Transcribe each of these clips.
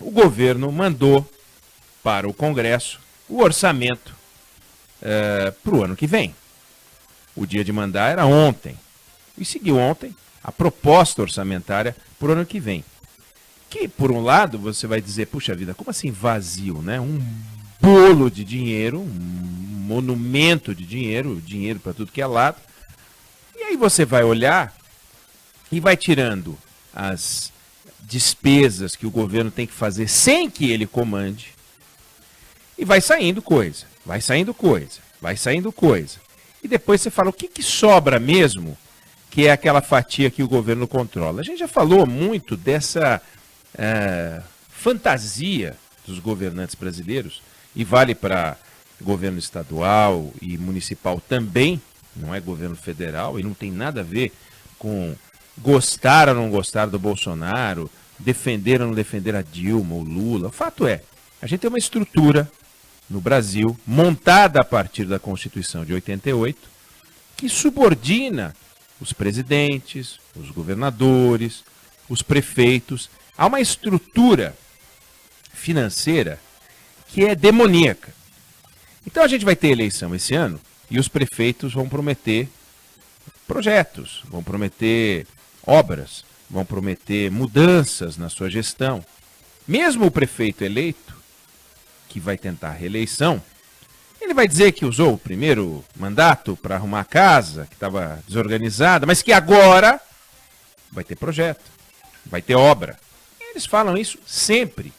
o governo mandou para o Congresso o orçamento para o ano que vem. O dia de mandar era ontem. E seguiu ontem a proposta orçamentária para o ano que vem. Que, por um lado, você vai dizer, puxa vida, como assim vazio, né? Um bolo de dinheiro, um monumento de dinheiro, dinheiro para tudo que é lado. E aí você vai olhar e vai tirando as despesas que o governo tem que fazer sem que ele comande. E vai saindo coisa, vai saindo coisa, vai saindo coisa. E depois você fala, o que, que sobra mesmo, que é aquela fatia que o governo controla? A gente já falou muito dessa fantasia dos governantes brasileiros, e vale para governo estadual e municipal também, não é governo federal, e não tem nada a ver com gostar ou não gostar do Bolsonaro, defender ou não defender a Dilma ou Lula. O fato é, a gente tem uma estrutura no Brasil, montada a partir da Constituição de 88, que subordina os presidentes, os governadores, os prefeitos, a uma estrutura financeira que é demoníaca. Então a gente vai ter eleição esse ano e os prefeitos vão prometer projetos, vão prometer obras, vão prometer mudanças na sua gestão. Mesmo o prefeito eleito, que vai tentar a reeleição, ele vai dizer que usou o primeiro mandato para arrumar a casa, que estava desorganizada, mas que agora vai ter projeto, vai ter obra. Eles falam isso sempre.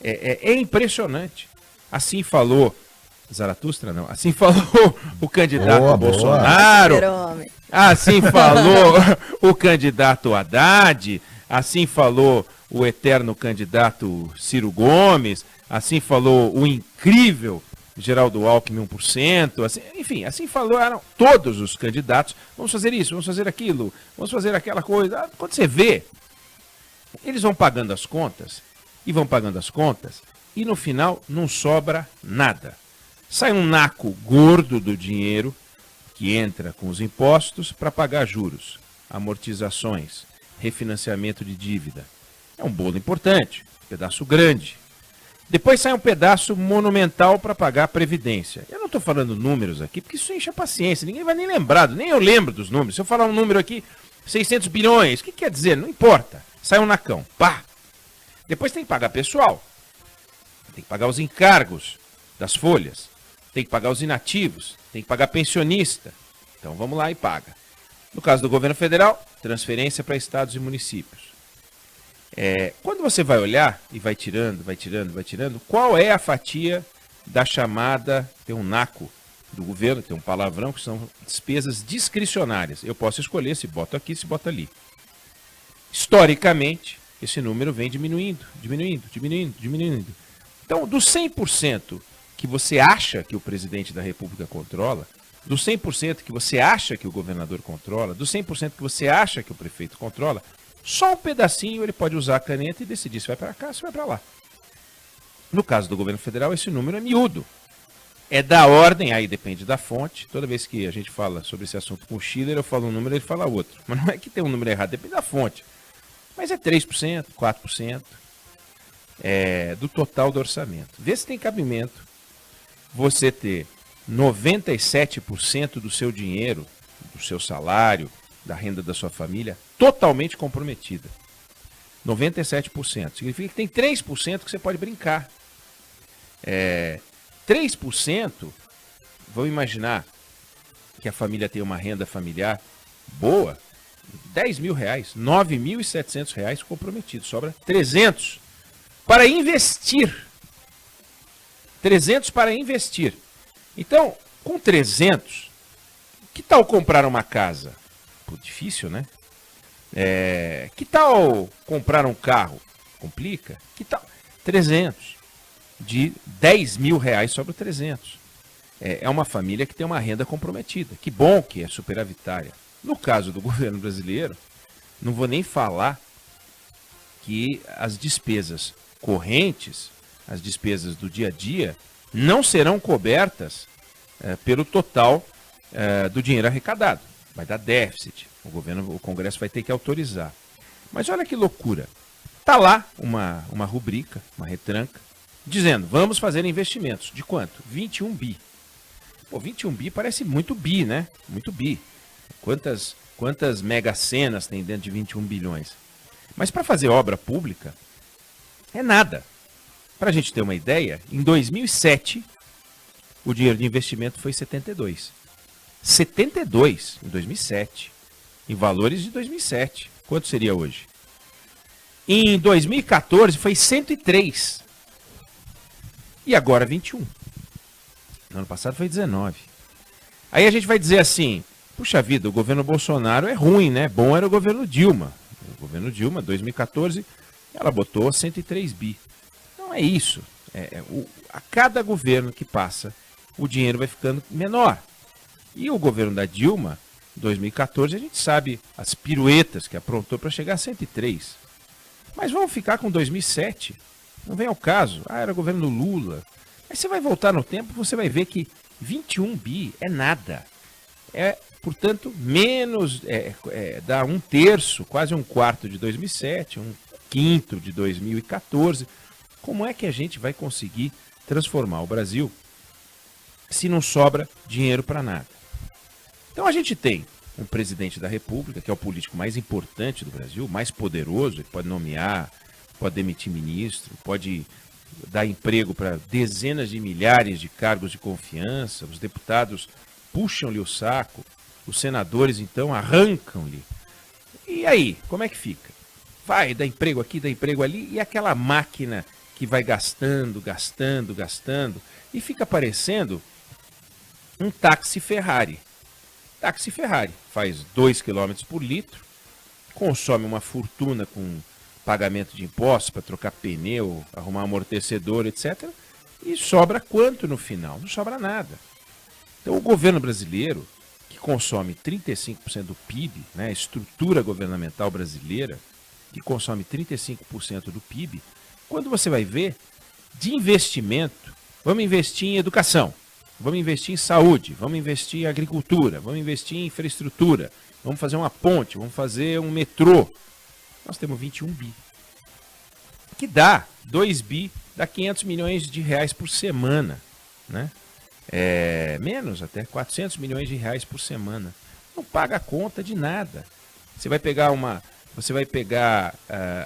É impressionante. Assim falou Zaratustra, não. Assim falou o candidato Bolsonaro. Assim falou o candidato Haddad. Assim falou o eterno candidato Ciro Gomes. Assim falou o incrível Geraldo Alckmin 1%. Assim, enfim, assim falaram todos os candidatos. Vamos fazer isso, vamos fazer aquilo, vamos fazer aquela coisa. Quando você vê, eles vão pagando as contas e vão pagando as contas e no final não sobra nada. Sai um naco gordo do dinheiro que entra com os impostos para pagar juros, amortizações, refinanciamento de dívida. É um bolo importante, um pedaço grande. Depois sai um pedaço monumental para pagar a Previdência. Eu não estou falando números aqui, porque isso enche a paciência. Ninguém vai nem lembrar, nem eu lembro dos números. Se eu falar um número aqui, 600 bilhões, o que quer dizer? Não importa. Sai um nacão, pá. Depois tem que pagar pessoal. Tem que pagar os encargos das folhas. Tem que pagar os inativos. Tem que pagar pensionista. Então vamos lá e paga. No caso do governo federal, transferência para estados e municípios. Quando você vai olhar e vai tirando, qual é a fatia da chamada, tem um naco do governo, tem um palavrão, que são despesas discricionárias. Eu posso escolher se boto aqui, se boto ali. Historicamente, esse número vem diminuindo. Então, dos 100% que você acha que o presidente da República controla, dos 100% que você acha que o governador controla, dos 100% que você acha que o prefeito controla, só um pedacinho ele pode usar a caneta e decidir se vai para cá, se vai para lá. No caso do governo federal, esse número é miúdo. É da ordem, aí depende da fonte. Toda vez que a gente fala sobre esse assunto com o Schiller, eu falo um número, ele fala outro. Mas não é que tem um número errado, depende da fonte. Mas é 3%, 4% do total do orçamento. Vê se tem cabimento você ter 97% do seu dinheiro, do seu salário, da renda da sua família, totalmente comprometida. 97%. Significa que tem 3% que você pode brincar. 3%, vamos imaginar que a família tem uma renda familiar boa, 10 mil reais, 9.700 reais comprometidos. Sobra 300 para investir. 300 para investir. Então, com 300, que tal comprar uma casa? Pô, difícil, né? Que tal comprar um carro? Complica. Que tal? 300. De 10 mil reais sobre 300. É uma família que tem uma renda comprometida. Que bom que é superavitária. No caso do governo brasileiro, não vou nem falar que as despesas correntes, as despesas do dia a dia, não serão cobertas pelo total do dinheiro arrecadado. Vai dar déficit. O Congresso vai ter que autorizar. Mas olha que loucura. Está lá uma rubrica, uma retranca, dizendo, vamos fazer investimentos. De quanto? 21 bi. Pô, 21 bi parece muito bi, né? Muito bi. Quantas mega cenas tem dentro de 21 bilhões? Mas para fazer obra pública, é nada. Para a gente ter uma ideia, em 2007, o dinheiro de investimento foi 72. 72 em 2007. Em valores de 2007. Quanto seria hoje? Em 2014 foi 103. E agora 21. No ano passado foi 19. Aí a gente vai dizer assim, puxa vida, o governo Bolsonaro é ruim, né? Bom era o governo Dilma. O governo Dilma, 2014, ela botou 103 bi. Não é isso. A cada governo que passa, o dinheiro vai ficando menor. E o governo da Dilma, 2014, a gente sabe as piruetas que aprontou para chegar a 103. Mas vamos ficar com 2007. Não vem ao caso. Ah, era o governo Lula. Aí você vai voltar no tempo, você vai ver que 21 bi é nada. Portanto, menos, dá um terço, quase um quarto de 2007, um quinto de 2014. Como é que a gente vai conseguir transformar o Brasil se não sobra dinheiro para nada? Então a gente tem um presidente da República, que é o político mais importante do Brasil, mais poderoso, ele pode nomear, pode demitir ministro, pode dar emprego para dezenas de milhares de cargos de confiança, os deputados puxam-lhe o saco, os senadores então arrancam-lhe. E aí, como é que fica? Vai, dá emprego aqui, dá emprego ali, e aquela máquina que vai gastando, e fica parecendo um táxi Ferrari. Táxi Ferrari faz 2 km por litro, consome uma fortuna com pagamento de impostos para trocar pneu, arrumar amortecedor, etc. E sobra quanto no final? Não sobra nada. Então o governo brasileiro, que consome 35% do PIB, né, a estrutura governamental brasileira, que consome 35% do PIB, quando você vai ver de investimento, vamos investir em educação, vamos investir em saúde, vamos investir em agricultura, vamos investir em infraestrutura, vamos fazer uma ponte, vamos fazer um metrô. Nós temos 21 bi. Que dá 2 bi, dá 500 milhões de reais por semana, né? Menos até, 400 milhões de reais por semana. Não paga a conta de nada. Você vai pegar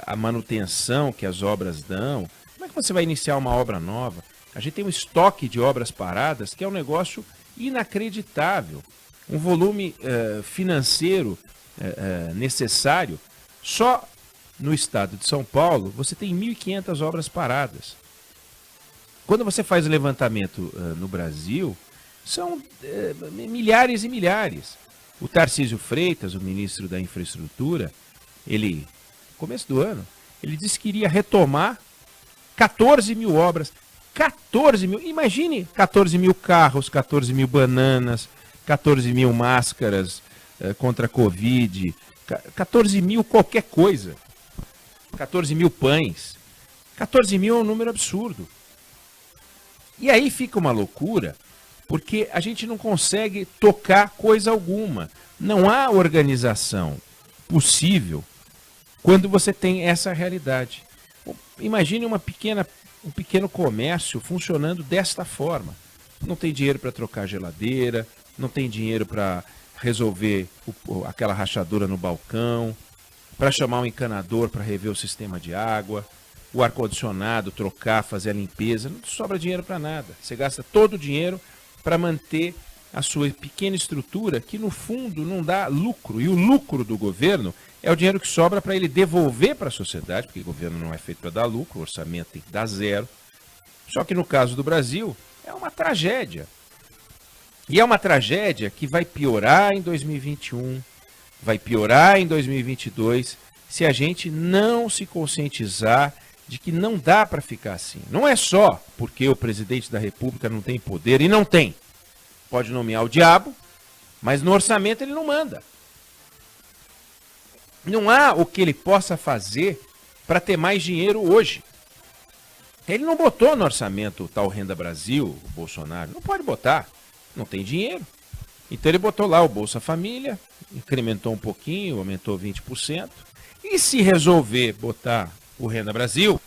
a manutenção que as obras dão. Como é que você vai iniciar uma obra nova? A gente tem um estoque de obras paradas que é um negócio inacreditável. Um volume financeiro necessário. Só no estado de São Paulo, você tem 1.500 obras paradas. Quando você faz o levantamento no Brasil, são milhares e milhares. O Tarcísio Freitas, o ministro da Infraestrutura, no começo do ano, ele disse que iria retomar 14 mil obras. 14 mil, imagine 14 mil carros, 14 mil bananas, 14 mil máscaras contra a Covid, 14 mil qualquer coisa, 14 mil pães, 14 mil é um número absurdo. E aí fica uma loucura, porque a gente não consegue tocar coisa alguma. Não há organização possível quando você tem essa realidade. Imagine um pequeno comércio funcionando desta forma. Não tem dinheiro para trocar geladeira, não tem dinheiro para resolver aquela rachadura no balcão, para chamar um encanador para rever o sistema de água, o ar-condicionado, trocar, fazer a limpeza. Não sobra dinheiro para nada. Você gasta todo o dinheiro para manter a sua pequena estrutura, que no fundo não dá lucro. E o lucro do governo é o dinheiro que sobra para ele devolver para a sociedade, porque o governo não é feito para dar lucro, o orçamento tem que dar zero. Só que no caso do Brasil, é uma tragédia. E é uma tragédia que vai piorar em 2021, vai piorar em 2022, se a gente não se conscientizar de que não dá para ficar assim. Não é só porque o presidente da República não tem poder, e não tem. Pode nomear o diabo, mas no orçamento ele não manda. Não há o que ele possa fazer para ter mais dinheiro hoje. Ele não botou no orçamento o tal Renda Brasil, o Bolsonaro. Não pode botar, não tem dinheiro. Então ele botou lá o Bolsa Família, incrementou um pouquinho, aumentou 20%. E se resolver botar o Renda Brasil,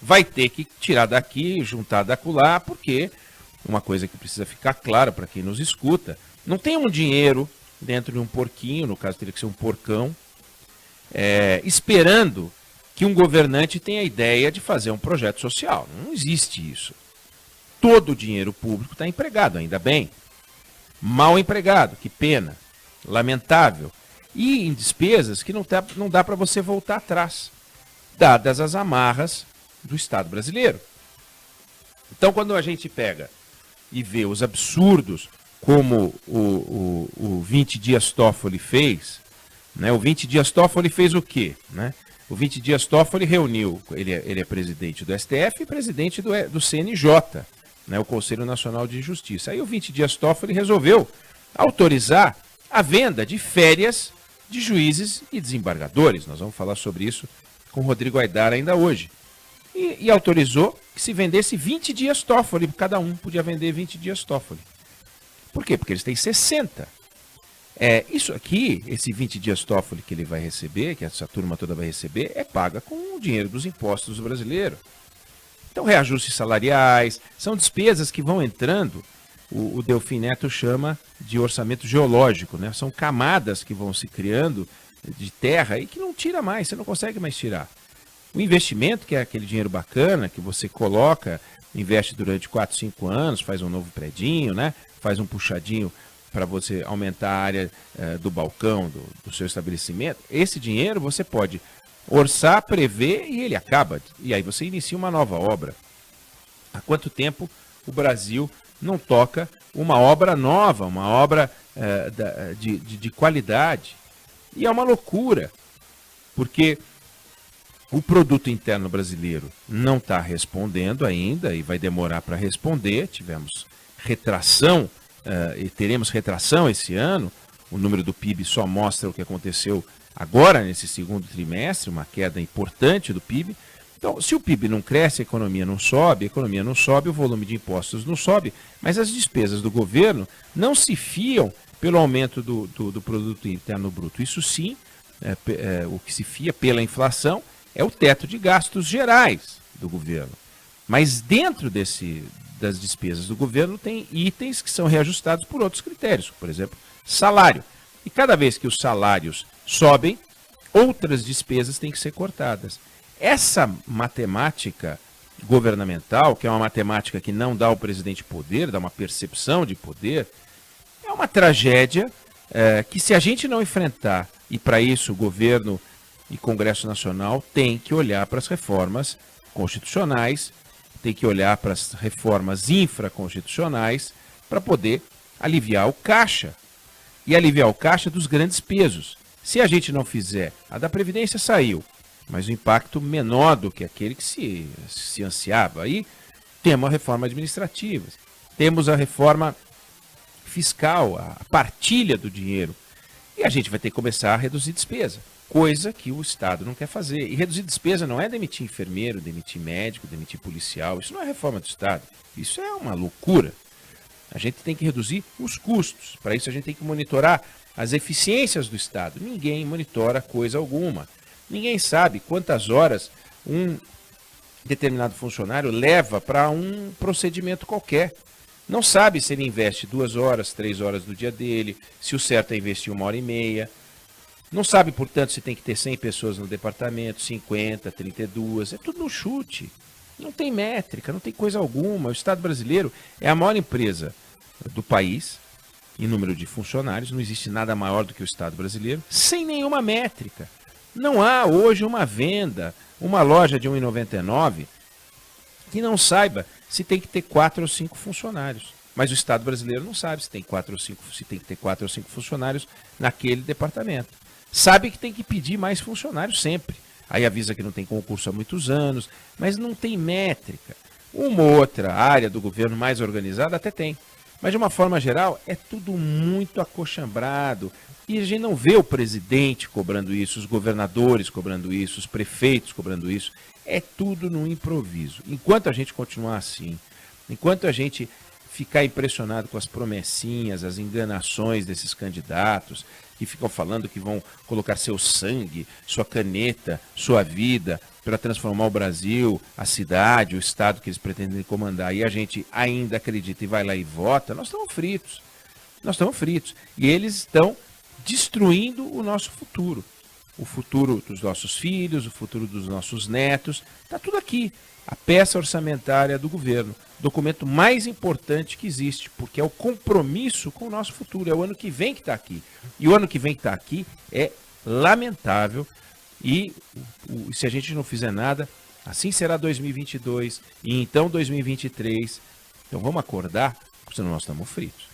vai ter que tirar daqui, juntar da acolá, porque uma coisa que precisa ficar clara para quem nos escuta, não tem um dinheiro dentro de um porquinho, no caso teria que ser um porcão, esperando que um governante tenha a ideia de fazer um projeto social. Não existe isso. Todo o dinheiro público está empregado, ainda bem. Mal empregado, que pena, lamentável. E em despesas que não dá para você voltar atrás, dadas as amarras do Estado brasileiro. Então, quando a gente pega e vê os absurdos como o 20 Dias Toffoli fez, né? O 20 Dias Toffoli fez o quê? Né? O 20 Dias Toffoli reuniu, ele é presidente do STF e presidente do CNJ, né? O Conselho Nacional de Justiça. Aí o 20 Dias Toffoli resolveu autorizar a venda de férias de juízes e desembargadores. Nós vamos falar sobre isso com o Rodrigo Aidar ainda hoje. E autorizou que se vendesse 20 dias Toffoli, cada um podia vender 20 dias Toffoli. Por quê? Porque eles têm 60. Isso aqui, esse 20 dias Toffoli que ele vai receber, que essa turma toda vai receber, é paga com o dinheiro dos impostos do brasileiro. Então, reajustes salariais, são despesas que vão entrando, o Delfim Neto chama de orçamento geológico, né? São camadas que vão se criando de terra e que não tira mais, você não consegue mais tirar. O investimento, que é aquele dinheiro bacana que você coloca, investe durante 4, 5 anos, faz um novo predinho, né? Faz um puxadinho para você aumentar a área do balcão do seu estabelecimento. Esse dinheiro você pode orçar, prever e ele acaba. E aí você inicia uma nova obra. Há quanto tempo o Brasil não toca uma obra nova, uma obra de qualidade? E é uma loucura, porque o produto interno brasileiro não está respondendo ainda e vai demorar para responder. Tivemos retração e teremos retração esse ano. O número do PIB só mostra o que aconteceu agora nesse segundo trimestre, uma queda importante do PIB. Então, se o PIB não cresce, a economia não sobe, o volume de impostos não sobe, mas as despesas do governo não se fiam pelo aumento do produto interno bruto. Isso sim, o que se fia pela inflação é o teto de gastos gerais do governo. Mas dentro das despesas do governo tem itens que são reajustados por outros critérios, por exemplo, salário. E cada vez que os salários sobem, outras despesas têm que ser cortadas. Essa matemática governamental, que é uma matemática que não dá ao presidente poder, dá uma percepção de poder, é uma tragédia que se a gente não enfrentar, e para isso o governo e Congresso Nacional tem que olhar para as reformas constitucionais, tem que olhar para as reformas infraconstitucionais para poder aliviar o caixa. E aliviar o caixa dos grandes pesos. Se a gente não fizer, a da Previdência saiu, mas o impacto menor do que aquele que se ansiava. Aí temos a reforma administrativa, temos a reforma fiscal, a partilha do dinheiro. E a gente vai ter que começar a reduzir despesa, coisa que o Estado não quer fazer. E reduzir despesa não é demitir enfermeiro, demitir médico, demitir policial. Isso não é reforma do Estado. Isso é uma loucura. A gente tem que reduzir os custos. Para isso a gente tem que monitorar as eficiências do Estado. Ninguém monitora coisa alguma. Ninguém sabe quantas horas um determinado funcionário leva para um procedimento qualquer. Não sabe se ele investe 2 horas, 3 horas do dia dele, se o certo é investir 1h30. Não sabe, portanto, se tem que ter 100 pessoas no departamento, 50, 32. É tudo no chute. Não tem métrica, não tem coisa alguma. O Estado brasileiro é a maior empresa do país em número de funcionários. Não existe nada maior do que o Estado brasileiro, sem nenhuma métrica. Não há hoje uma venda, uma loja de R$ 1,99 que não saiba se tem que ter 4 ou 5 funcionários. Mas o Estado brasileiro não sabe se tem 4 ou 5, se tem que ter 4 ou 5 funcionários naquele departamento. Sabe que tem que pedir mais funcionários sempre. Aí avisa que não tem concurso há muitos anos, mas não tem métrica. Uma outra área do governo mais organizada até tem. Mas de uma forma geral, é tudo muito acochambrado. E a gente não vê o presidente cobrando isso, os governadores cobrando isso, os prefeitos cobrando isso. É tudo no improviso. Enquanto a gente continuar assim, enquanto a gente ficar impressionado com as promessinhas, as enganações desses candidatos que ficam falando que vão colocar seu sangue, sua caneta, sua vida para transformar o Brasil, a cidade, o estado que eles pretendem comandar, e a gente ainda acredita e vai lá e vota, nós estamos fritos. Nós estamos fritos. E eles estão destruindo o nosso futuro. O futuro dos nossos filhos, o futuro dos nossos netos, está tudo aqui. A peça orçamentária do governo, documento mais importante que existe, porque é o compromisso com o nosso futuro, é o ano que vem que está aqui. E o ano que vem que está aqui é lamentável, e se a gente não fizer nada, assim será 2022, e então 2023. Então vamos acordar, porque senão nós estamos fritos.